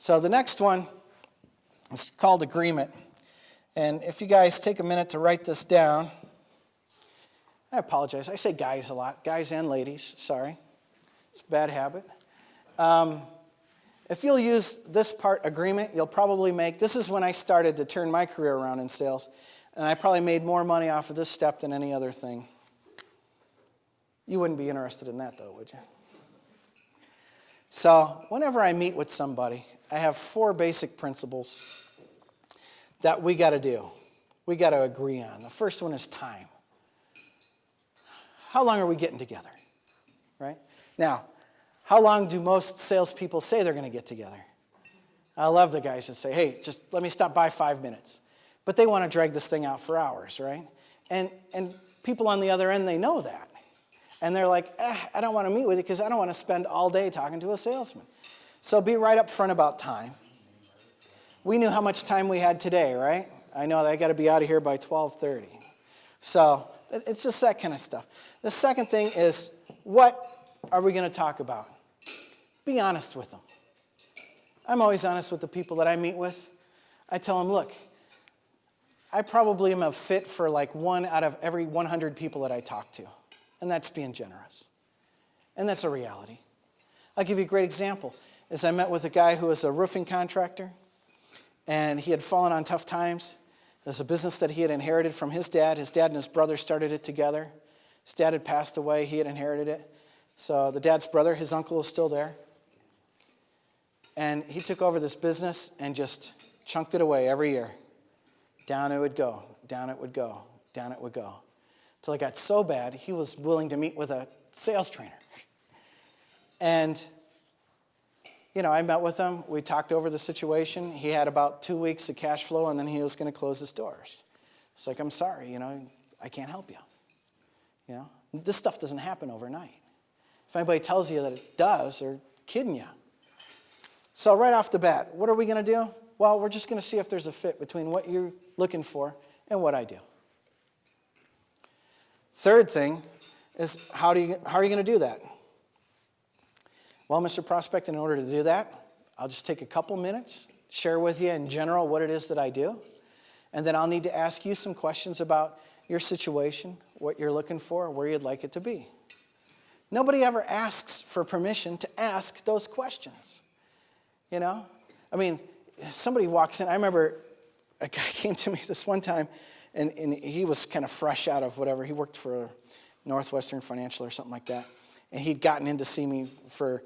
So the next one is called agreement. And if you guys take a minute to write this down, I apologize. I say guys a lot, guys and ladies, sorry. It's a bad habit. If you'll use this part, agreement, you'll probably make, this is when I started to turn my career around in sales, and I probably made more money off of this step than any other thing. You wouldn't be interested in that, though, would you? So whenever I meet with somebody, I have 4 basic principles that we got to do. We got to agree on. The first one is time. How long are we getting together, right? Now, how long do most salespeople say they're going to get together? I love the guys that say, hey, just let me stop by 5 minutes. But they want to drag this thing out for hours, right? And people on the other end, they know that. And they're like, I don't want to meet with you because I don't want to spend all day talking to a salesman. So be right up front about time. We knew how much time we had today, right? I know that I got to be out of here by 12:30. So it's just that kind of stuff. The second thing is, what are we going to talk about? Be honest with them. I'm always honest with the people that I meet with. I tell them, look, I probably am a fit for like 1 out of every 100 people that I talk to. And that's being generous. And that's a reality. I'll give you a great example. As I met with a guy who was a roofing contractor, and he had fallen on tough times. There's a business that he had inherited from his dad. His dad and his brother started it together. His dad had passed away. He had inherited it. So the dad's brother, his uncle, is still there. And he took over this business and just chunked it away every year. Down it would go, down it would go, down it would go. Until it got so bad, he was willing to meet with a sales trainer. And, you know, I met with him. We talked over the situation. He had about 2 weeks of cash flow, and then he was going to close his doors. It's like, I'm sorry, you know, I can't help you. You know, this stuff doesn't happen overnight. If anybody tells you that it does, they're kidding you. So right off the bat, what are we going to do? Well, we're just going to see if there's a fit between what you're looking for and what I do. Third thing is, how are you going to do that? Well, Mr. Prospect, in order to do that, I'll just take a couple minutes, share with you in general what it is that I do, and then I'll need to ask you some questions about your situation, what you're looking for, where you'd like it to be. Nobody ever asks for permission to ask those questions. You know? I mean, somebody walks in. I remember a guy came to me this one time, and he was kind of fresh out of whatever. He worked for Northwestern Financial or something like that. And he'd gotten in to see me for,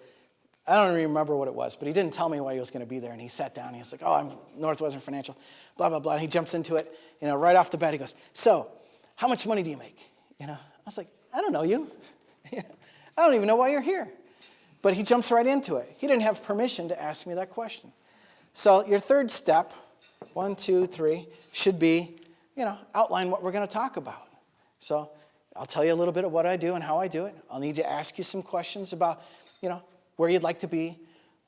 I don't even remember what it was, but he didn't tell me why he was going to be there. And he sat down, and he was like, oh, I'm Northwestern Financial, blah, blah, blah. And he jumps into it, you know, right off the bat. He goes, so, how much money do you make? You know, I was like, I don't know you. I don't even know why you're here. But he jumps right into it. He didn't have permission to ask me that question. So your third step, 1, 2, 3, should be, you know, outline what we're going to talk about. So I'll tell you a little bit of what I do and how I do it. I'll need to ask you some questions about, you know, where you'd like to be,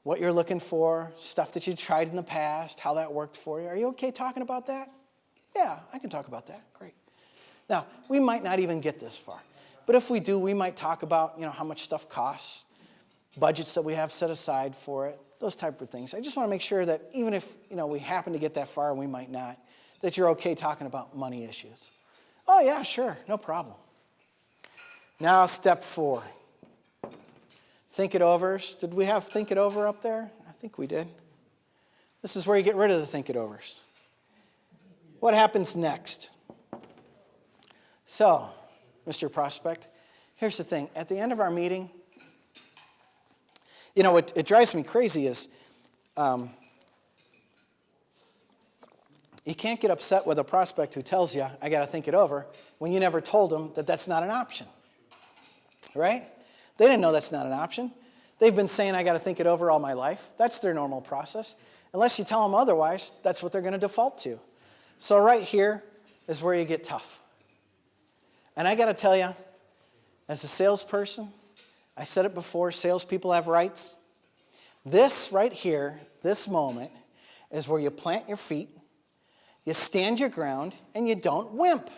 what you're looking for, stuff that you tried in the past, how that worked for you. Are you okay talking about that? Yeah, I can talk about that. Great. Now, we might not even get this far. But if we do, we might talk about, you know, how much stuff costs, budgets that we have set aside for it, those type of things. I just want to make sure that even if, you know, we happen to get that far and we might not, that you're okay talking about money issues. Oh, yeah, sure, no problem. Now, step 4. Think it overs. Did we have think it over up there? I think we did. This is where you get rid of the think it overs. What happens next? So, Mr. Prospect, here's the thing. At the end of our meeting, you know, what it drives me crazy is you can't get upset with a prospect who tells you, I got to think it over, when you never told them that that's not an option. Right? They didn't know that's not an option. They've been saying, I got to think it over all my life. That's their normal process. Unless you tell them otherwise, that's what they're going to default to. So right here is where you get tough. And I got to tell you, as a salesperson, I said it before, salespeople have rights. This right here, this moment, is where you plant your feet, you stand your ground, and you don't wimp.